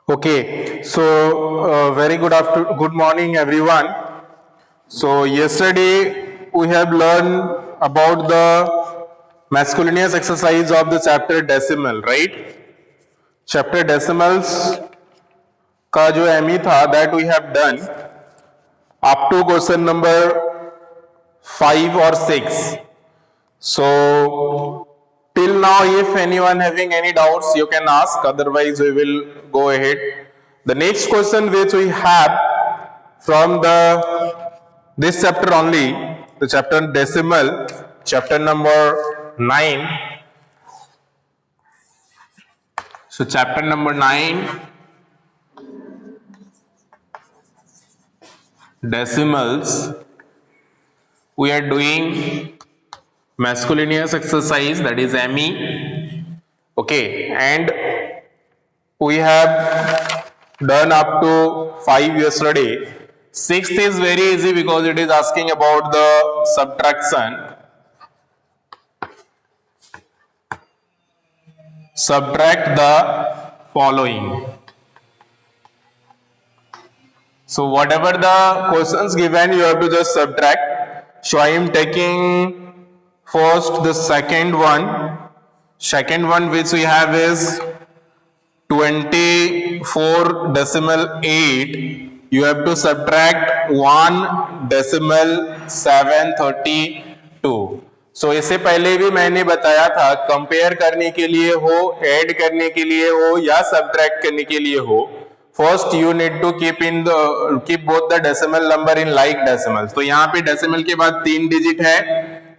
Okay, so very good morning, everyone. So yesterday we have learned about the miscellaneous exercise of the chapter decimal, right? Chapter decimals का जो Amy था that we have done up to question number 5 or 6. So till now, if anyone having any doubts, you can ask. Otherwise, we will go ahead. The next question which we have from this chapter only, the chapter decimal, chapter number 9. So chapter number 9, decimals. We are doing miscellaneous exercise, that is ME. Okay, and we have done up to 5 yesterday. 6th is very easy because it is asking about the subtraction. Subtract the following. So whatever the questions given, you have to just subtract. So I am taking first the second one. Second one which we have is 24.8. You have to subtract 1.732. सो इससे पहले भी मैंने बताया था, compare करने के लिए हो, ऐड करने के लिए हो या सब्ट्रैक्ट करने के लिए हो, first you need to keep both the decimal number in like decimals. तो यहाँ पे डेसिमल के बाद 3 डिजिट है,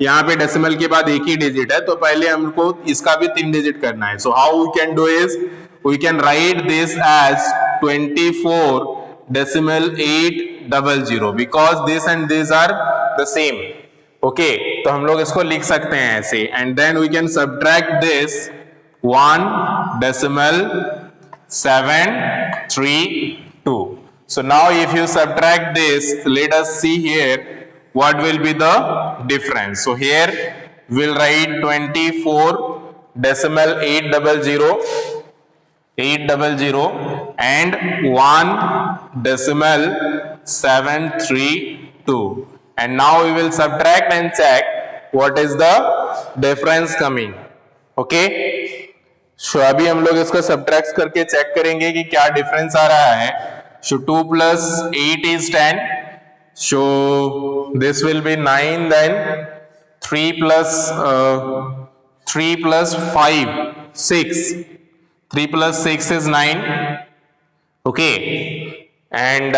यहाँ पे डेसिमल के बाद एक ही डिजिट है, तो पहले हमको इसका भी 3 डिजिट करना है. So how we can do is we can write this as 24.800 because this and these are the same. Okay, तो हम लोग इसको लिख सकते हैं ऐसे, and then we can subtract this 1.732. So now if you subtract this, let us see here what will be the difference. So here we'll write 24.800 and 1.732, and now we will subtract and check what is the difference coming. Okay, so अभी हम लोग इसको subtract करके check करेंगे कि क्या difference आ रहा है. So 2 plus 8 is 10, so this will be 9, then 3 plus 5 6. 3 plus 6 is 9. Okay, and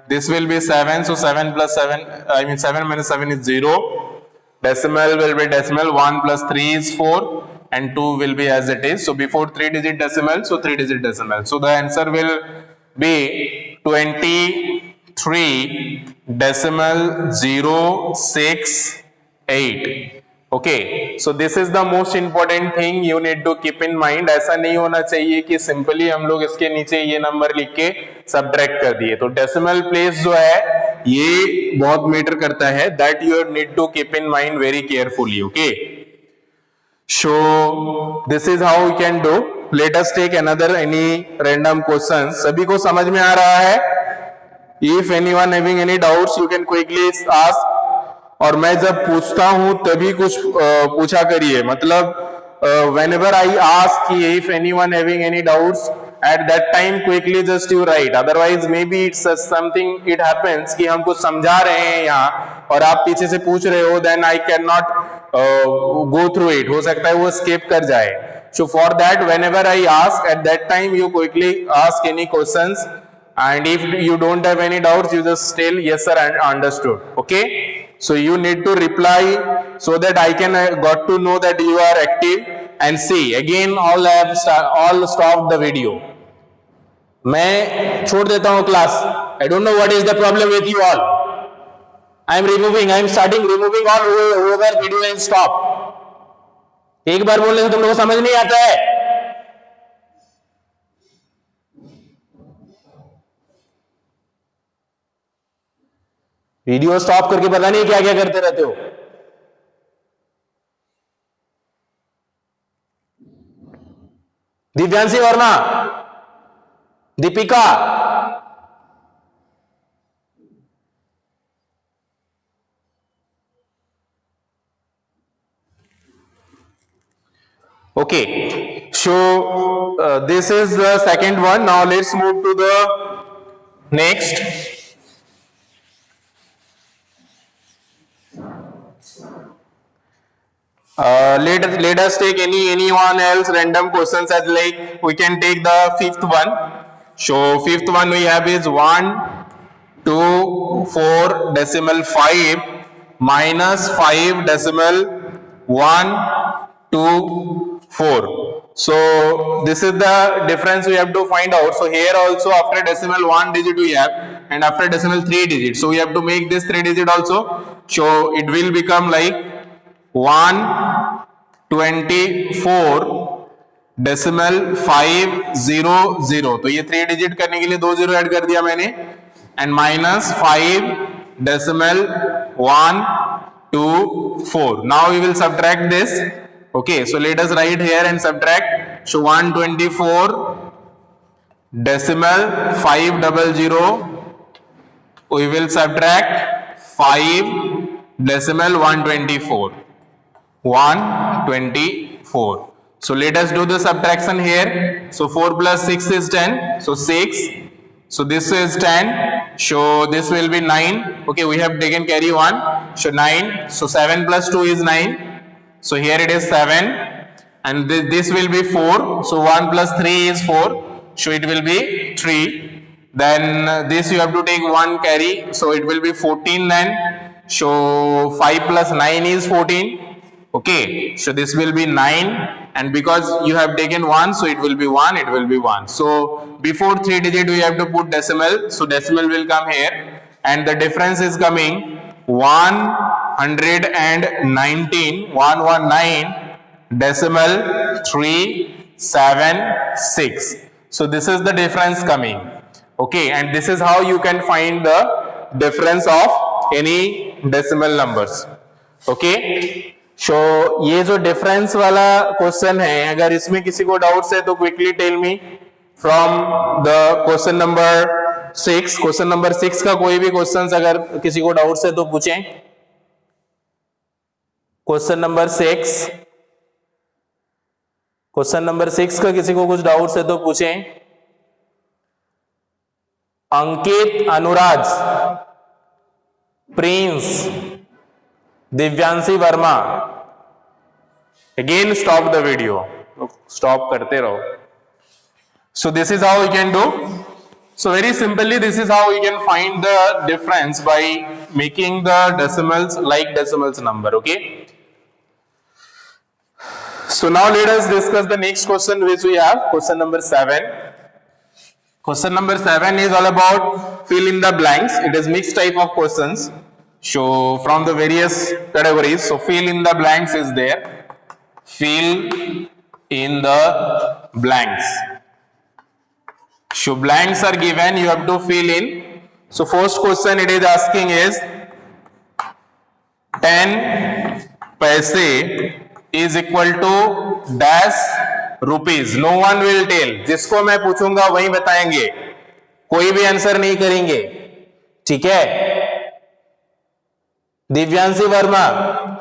this will be 7, so 7 plus 7, 7 minus 7 is 0. Decimal will be decimal. 1 plus 3 is 4, and 2 will be as it is. So before 3 digit decimal, so 3 digit decimal. So the answer will be 23.068. Okay, so this is the most important thing you need to keep in mind. ऐसा नहीं होना चाहिए कि simply हम लोग इसके नीचे ये नंबर लिख के सब्ट्रैक्ट कर दिए. तो डेसिमल प्लेस जो है ये बहुत मैटर करता है, that you need to keep in mind very carefully. Okay, so this is how we can do. Let us take another any random question. सभी को समझ में आ रहा है? If anyone having any doubts you can quickly ask, और मैं जब पूछता हूं तभी कुछ पूछा करिए. मतलब whenever I ask if anyone having any doubts, at that time quickly just you write. Otherwise maybe it's something it happens कि हम कुछ समझा रहे हैं यहाँ और आप पीछे से पूछ रहे हो, then I cannot go through it. हो सकता है वो skip कर जाए. So for that, whenever I ask, at that time you quickly ask any questions, and if you don't have any doubts, you just tell yes sir and understood. Okay. So you need to reply so that I can got to know that you are active. And see again, all stop the video. मैं छोड़ देता हूँ class. I don't know what is the problem with you all. I am starting removing all whoever video and stop. एक बार बोलने से तुम लोगों को समझ नहीं आता है. वीडियो स्टॉप करके पता नहीं क्या क्या करते रहते हो. Divyanshi Verma, Deepika, okay, so this is the second one. Now let's move to the next. Let us take anyone else random questions, as like we can take the fifth one. So fifth one we have is 1, 2, 4 decimal 5 minus 5 decimal 1, 2, 4. So this is the difference we have to find out. So here also after decimal 1 digit we have, and after decimal 3 digits. So we have to make this 3 digit also. So it will become like 124 decimal 500. तो ये 3 digit करने के लिए 2 zero add कर दिया मैंने, and minus 5 decimal 124. Now we will subtract this. Okay, so let us write here and subtract. So 124 decimal 500. We will subtract 5 decimal 124. 124. So let us do the subtraction here. So 4 plus 6 is 10. So 6. So this is 10. So this will be 9. Okay, we have taken carry 1. So 9. So 7 plus 2 is 9. So here it is 7. And this will be 4. So 1 plus 3 is 4. So it will be 3. Then this you have to take 1 carry. So it will be 14 then. So 5 plus 9 is 14. Okay, so this will be 9, and because you have taken 1, so it will be 1, it will be 1. So before 3 digit we have to put decimal, so decimal will come here, and the difference is coming 119 decimal 376. So this is the difference coming. Okay, and this is how you can find the difference of any decimal numbers. Okay, so ये जो difference वाला question है, अगर इसमें किसी को doubts है तो quickly tell me from the question number 6. Question number 6 का कोई भी क्वेश्चन अगर किसी को डाउट्स है तो पूछें. क्वेश्चन नंबर 6, क्वेश्चन नंबर 6 का किसी को कुछ डाउट्स है तो पूछें. Ankit, Anuraj, Prince, Divyanshi Verma. Again stop the video, stop करते रहो. So this is how we can do. So very simply this is how we can find the difference by making the decimals like decimals number. Okay, so now let us discuss the next question which we have, question number 7. Question number 7 is all about fill in the blanks. It is mixed type of questions, so from the various categories. So fill in the blanks is there. Fill in the blanks. So blanks are given, you have to fill in. So first question it is asking is 10 paise is equal to dash rupees. No one will tell. जिसको मैं पूछूंगा वही बताएंगे, कोई भी answer नहीं करेंगे. ठीक है. Divyanshi Verma,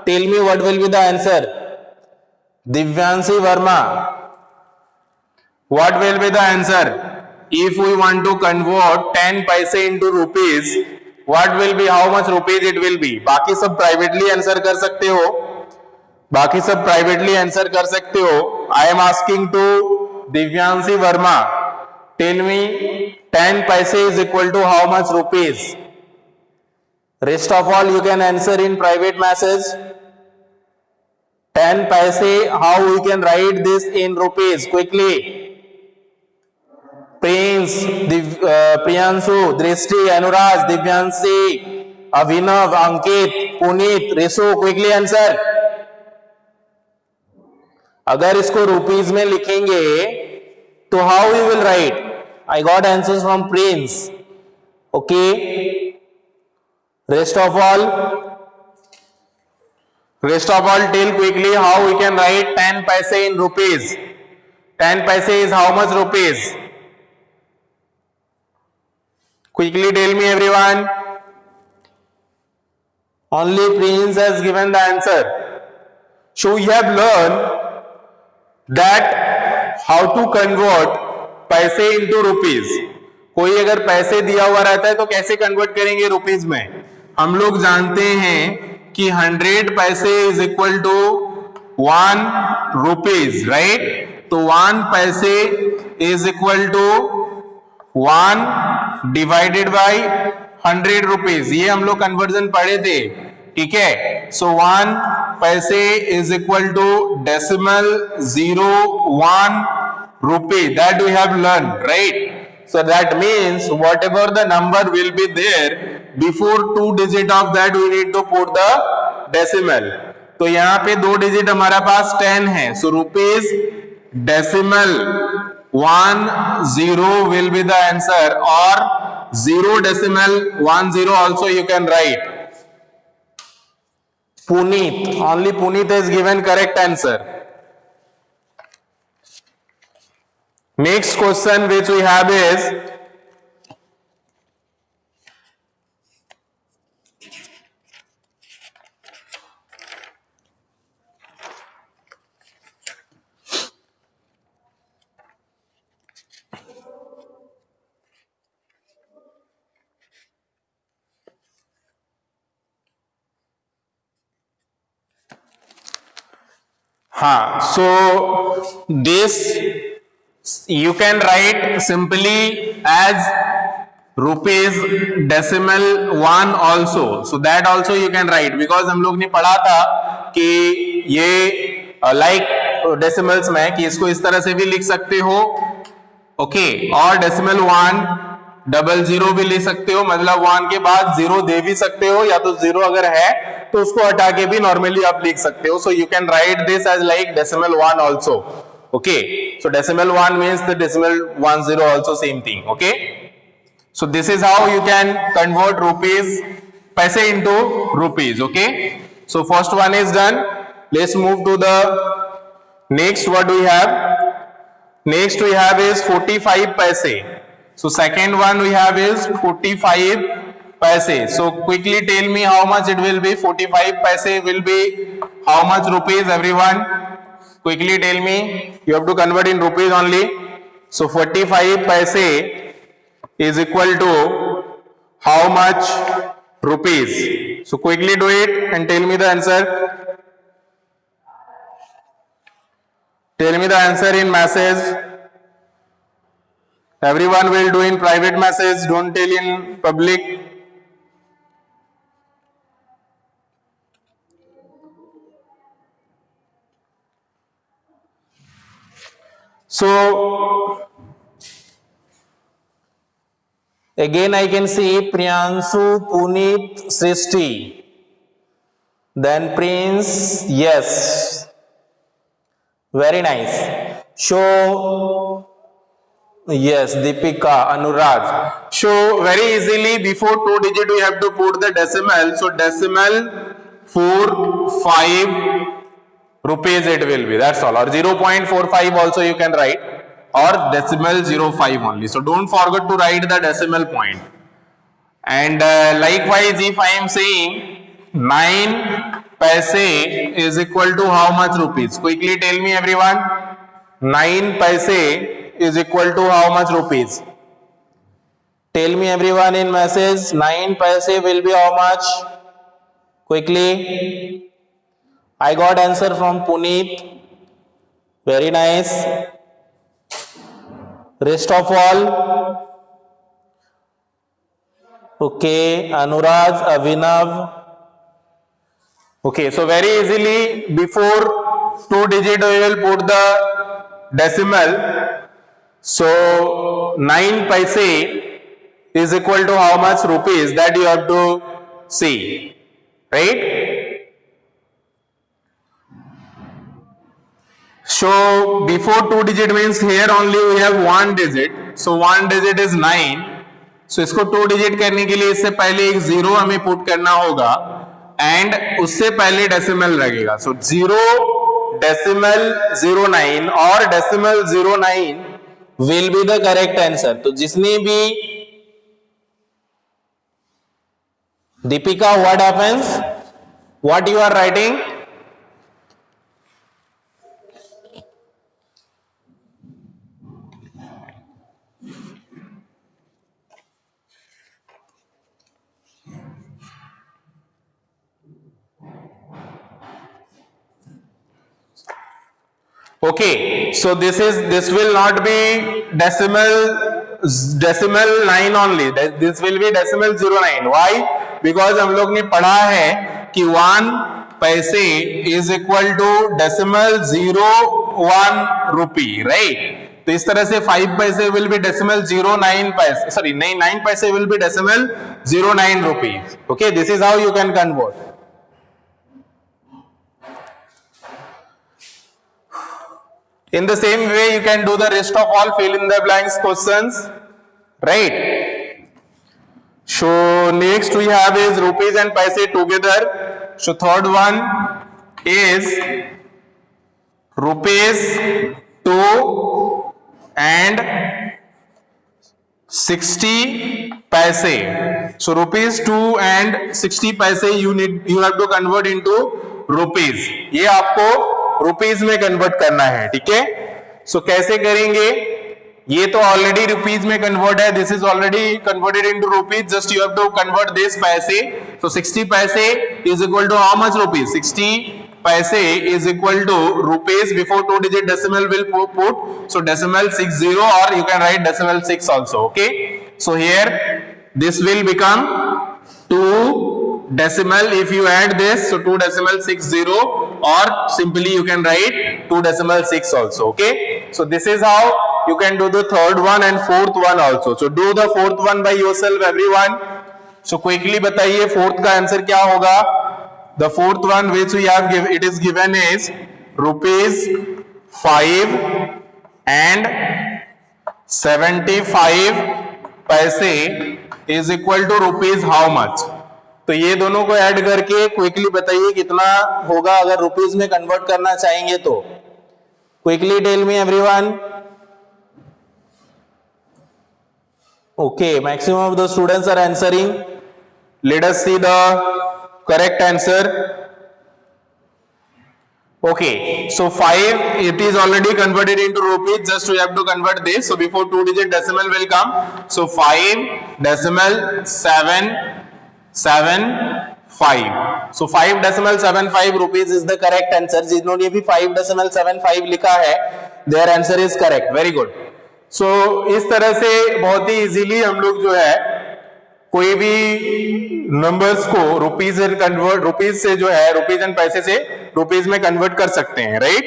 tell me what will be the answer. Divyanshi Verma, what will be the answer? If we want to convert 10 paise into rupees, what will be, how much rupees it will be? बाकी सब privately answer कर सकते हो, बाकी सब privately answer कर सकते हो. I am asking to Divyanshi Verma, tell me 10 paise is equal to how much rupees? Rest of all you can answer in private message. 10 paise, how we can write this in rupees? Quickly. Prince, Priyanshu, Drishti, Anuraj, Divyanshi, Abhinav, Ankit, Puneet, Risu, quickly answer. अगर इसको rupees में लिखेंगे तो how we will write? I got answers from Prince. Okay. Rest of all tell quickly how we can write 10 paise in rupees. 10 paise is how much rupees? Quickly tell me everyone. Only Prince has given the answer. So we have learned that how to convert पैसे into rupees. कोई अगर पैसे दिया हुआ रहता है तो कैसे कन्वर्ट करेंगे रुपीज में? हम लोग जानते हैं कि 100 paise is equal to 1 rupees, right? तो 1 paise is equal to 1 divided by 100 rupees. ये हम लोग कन्वर्जन पढ़े थे, ठीक है? So 1 paise is equal to decimal 01 rupee. That we have learned, right? So that means whatever the number will be there before 2 digit of that we need to put the decimal. तो यहाँ पे 2 digit हमारा पास 10 है. So rupees decimal 10 will be the answer, or 0 decimal 10 also you can write. Puneet, only Puneet has given correct answer. Next question which we have is so this you can write simply as rupees decimal 1 also. So that also you can write, because हम लोग ने पढ़ा था कि ये like decimals में कि इसको इस तरह से भी लिख सकते हो, ओके? और decimal 100 भी ले सकते हो, मतलब 1 के बाद 0 दे भी सकते हो, या तो 0 अगर है तो उसको हटा के भी नॉर्मली आप लिख सकते हो. So you can write this as like decimal 1 also. Okay, so decimal 1 means the decimal 10 also same thing. Okay, so this is how you can convert rupees paise into rupees. Okay, so first one is done. Let's move to the next. What do we have? Next we have is 45 paise. So second one we have is 45 paise. So quickly tell me how much it will be. 45 paise will be how much rupees, everyone? Quickly tell me. You have to convert in rupees only. So 45 paise is equal to how much rupees? So quickly do it and tell me the answer. Tell me the answer in message. Everyone will do in private message. Don't tell in public. So again I can see Priyanshu, Puneet, Srishti, then Prince, yes, very nice. So yes, Deepika, Anurag. So very easily before 2 digit we have to put the decimal. So decimal 45 rupees it will be, that's all. Or 0.45 also you can write, or decimal 05 only. So don't forget to write the decimal point. And likewise if I am saying 9 paise is equal to how much rupees? Quickly tell me everyone. 9 paise is equal to how much rupees? Tell me everyone in message. 9 paise will be how much? Quickly. I got answer from Puneet. Very nice. Rest of all. Okay, Anurag, Avinav. Okay, so very easily before 2 digit we will put the decimal. So 9 paise is equal to how much rupees? That you have to see, right? So before 2 digit means here only we have 1 digit. So 1 digit is 9. So इसको 2 digit करने के लिए इससे पहले एक 0 हमें put करना होगा, एंड उससे पहले डेसिमल लगेगा. So 0 decimal 09 और decimal 09 will be the correct answer. तो जिसने भी Deepika, what happens? What you are writing? Okay, so this will not be decimal 9 only. This will be decimal 09. Why? Because हम लोग ने पढ़ा है कि 1 पैसे is equal to decimal 01 rupee, right? तो इस तरह से 5 पैसे will be decimal 09 पैसे, sorry, 9 पैसे will be decimal 09 rupees. Okay, this is how you can convert. In the same way, you can do the rest of all fill in the blanks questions, right? So next we have is rupees and paise together. So third one is rupees 2 and 60 paise. So rupees 2 and 60 paise you have to convert into rupees. ये आपको rupees में convert करना है, ठीक है? सो कैसे करेंगे? ये तो ऑलरेडी रुपीज में कन्वर्ट है, this is already converted into rupees, just you have to convert this paise. So 60 paise is equal to how much rupees? 60 paise is equal to rupees before 2 digit decimal will put, so decimal 60 or you can write decimal 6 also. Okay, so here this will become 2 decimal, if you add this, so 2 decimal 60, or simply you can write 2 decimal 6 also. Okay, so this is how you can do the third one and fourth one also. So do the fourth one by yourself everyone. So quickly बताइए fourth का answer क्या होगा? The fourth one which we have given, it is given is rupees 5 and 75 पैसे is equal to rupees how much? तो ये दोनों को add करके क्विकली बताइए कितना होगा अगर रुपीज में कन्वर्ट करना चाहेंगे तो. Quickly tell me everyone. Okay, maximum of the students are answering. Let us see the correct answer. Okay, so 5 it is already converted into rupees, just we have to convert this. So before 2 digit decimal will come, so 5 decimal 775. So 5 decimal 75 rupees is the correct answer. जिन्होंने भी 5 decimal 75 लिखा है, their answer is correct. Very good. So इस तरह से बहुत ही easily हम लोग जो है कोई भी नंबर्स को रुपीज से जो है रुपीज एंड पैसे से रुपीज में कन्वर्ट कर सकते हैं, right?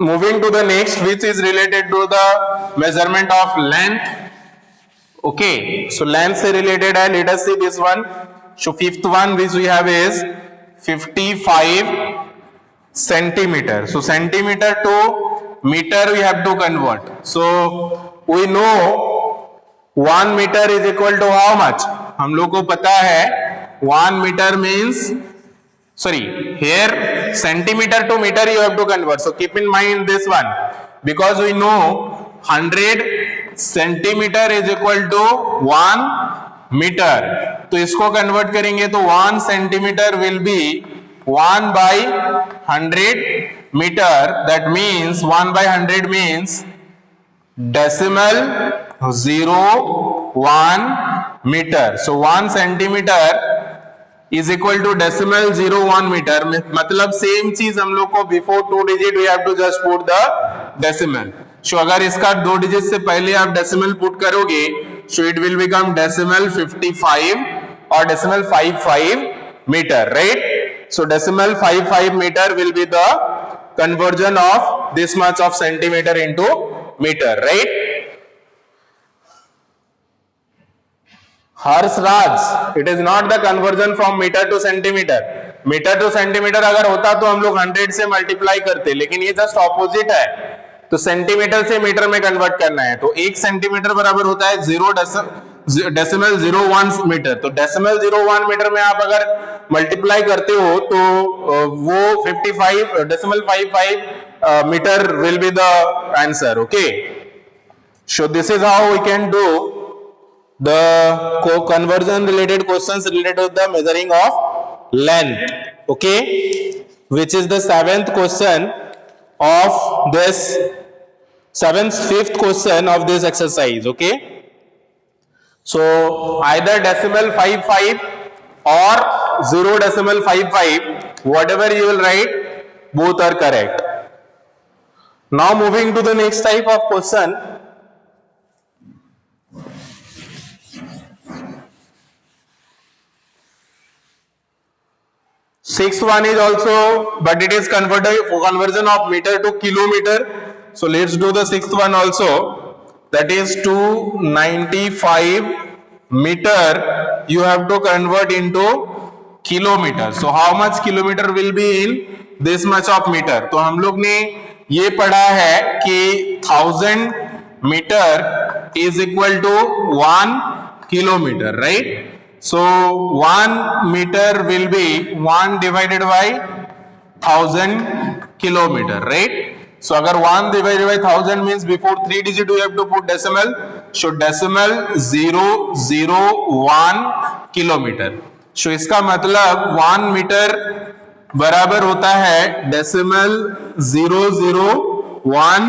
Moving to the next which is related to the measurement of length. Okay, so length से रिलेटेड है. Let us see this one. So fifth one which we have is 55 centimetre. So centimetre to metre we have to convert. So we know 1 meter is equal to how much? हम लोग को पता है 1 meter means, sorry, here centimeter to meter you have to convert. So keep in mind this one, because we know 100 centimeter is equal to 1 meter. तो इसको convert करेंगे तो 1 centimeter will be 1 by 100 meter. That means 1 by 100 means decimal 0.1 meter. So 1 centimeter is equal to decimal 0.1 meter. मतलब same चीज हम लोग को before 2 digit we have to just put the decimal. So अगर इसका 2 digit से पहले आप decimal put करोगे, so it will become decimal 55 or decimal 55 meter, right? So decimal 55 meter will be the conversion of this much of centimeter into meter, right? Harshraj, it is not the conversion from meter to centimeter. Metre to centimetre अगर होता तो हम लोग 100 से multiply करते, लेकिन ये just opposite है. तो सेंटीमीटर से मीटर में कन्वर्ट करना है. तो 1 सेंटीमीटर बराबर होता है 0 डेसिमल 01 मीटर. तो डेसिमल 01 मीटर में आप अगर मल्टीप्लाई करते हो तो वो 55 decimal 55 metre will be the answer. Okay, so this is how we can do the conversion related questions related to the measuring of length, okay, which is the fifth question of this exercise, okay. So either decimal 55 or 0.55, whatever you will write, both are correct. Now moving to the next type of question. Sixth one is also, but it is conversion of meter to kilometer. So let's do the sixth one also. That is 295 meter. You have to convert into kilometer. So how much kilometer will be in this much of meter? तो हम लोग ने ये पढ़ा है कि 1000 metre is equal to 1 kilometer, right? So 1 meter will be 1 divided by 1000 kilometer, right? So अगर 1 divided by 1000 means before 3 digit you have to put decimal. So decimal 001 kilometer. So इसका मतलब 1 मीटर बराबर होता है decimal 001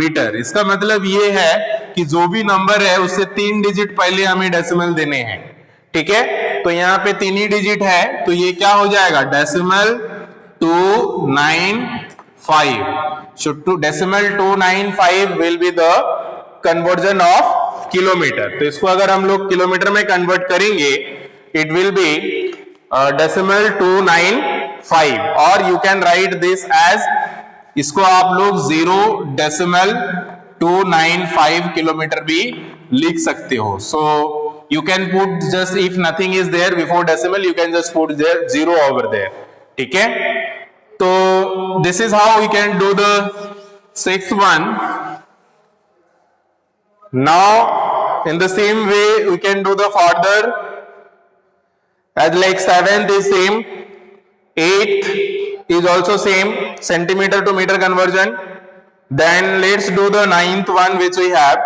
मीटर. इसका मतलब ये है कि जो भी नंबर है उससे 3 डिजिट पहले हमें डेसिमल देने हैं, ठीक है. तो यहाँ पे 3 ही डिजिट है, तो ये क्या हो जाएगा, decimal 295. So to decimal 295 will be the conversion of kilometre. तो इसको अगर हम लोग किलोमीटर में कन्वर्ट करेंगे, it will be decimal 295, और you can write this as, इसको आप लोग 0.295 किलोमीटर भी लिख सकते हो. So you can put just, if nothing is there before decimal, you can just put there 0 over there, ठीक है. तो this is how we can do the sixth one. Now in the same way we can do the further, as like 7th is same, 8th is also same, centimeter to meter conversion. Then let's do the 9th one which we have.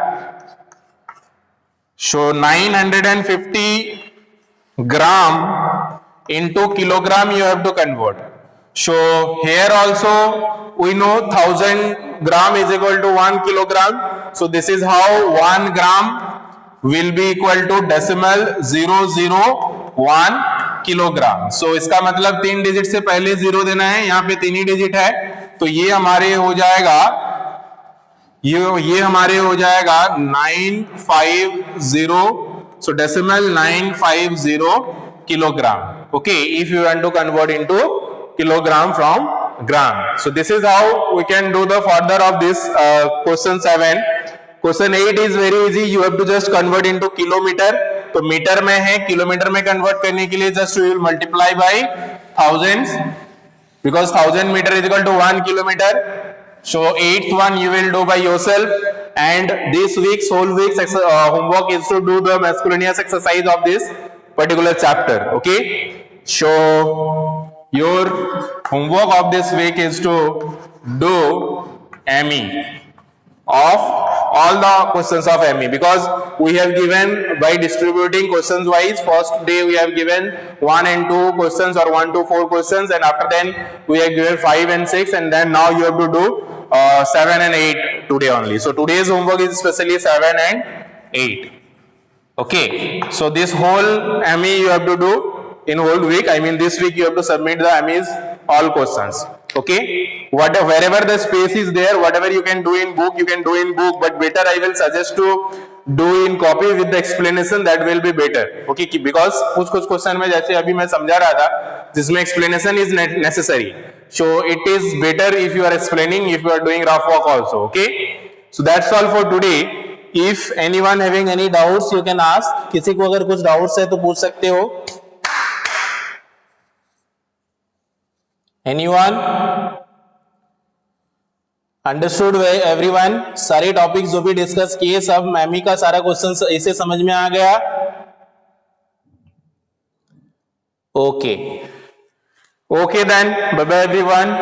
So 950 gram into kilogram you have to convert. So here also we know 1000 gram is equal to 1 kilogram. So this is how 1 gram will be equal to decimal 001 kilogram. So इसका मतलब 3 digit से पहले 0 देना है, यहाँ पे 3 ही digit है, तो ये हमारे हो जाएगा, ये हमारे हो जाएगा 950. So decimal 950 kilogram. Okay, if you want to convert into kilogram from gram. So this is how we can do the further of this question 7. Question 8 is very easy. You have to just convert into kilometre. तो metre में है, kilometre में convert करने के लिए just you will multiply by thousands, because 1000 metre is equal to 1 kilometre. So 8th one you will do by yourself, and this week's whole week's homework is to do the miscellaneous exercise of this particular chapter. Okay, so your homework of this week is to do ME of all the questions of ME, because we have given by distributing questions wise. First day we have given 1 and 2 questions, or 1 to 4 questions, and after then we have given 5 and 6, and then now you have to do 7 and 8 today only. So today's homework is especially 7 and 8. Okay, so this whole ME you have to do in whole week. I mean this week you have to submit the ME's all questions. Okay, wherever the space is there, whatever you can do in book, you can do in book, but better I will suggest to do in copy with the explanation. That will be better. Okay, because कुछ question में जैसे अभी मैं समझा रहा था जिसमें explanation is necessary, so it is better if you are explaining, if you are doing rough work also. Okay, so that's all for today. If anyone having any doubts you can ask. किसी को अगर कुछ doubts है तो पूछ सकते हो. Anyone? Understood everyone? सारे टॉपिक्स जो भी डिस्कस किए सब मैमी का सारा क्वेश्चन इसे समझ में आ गया. Okay, okay then bye bye everyone.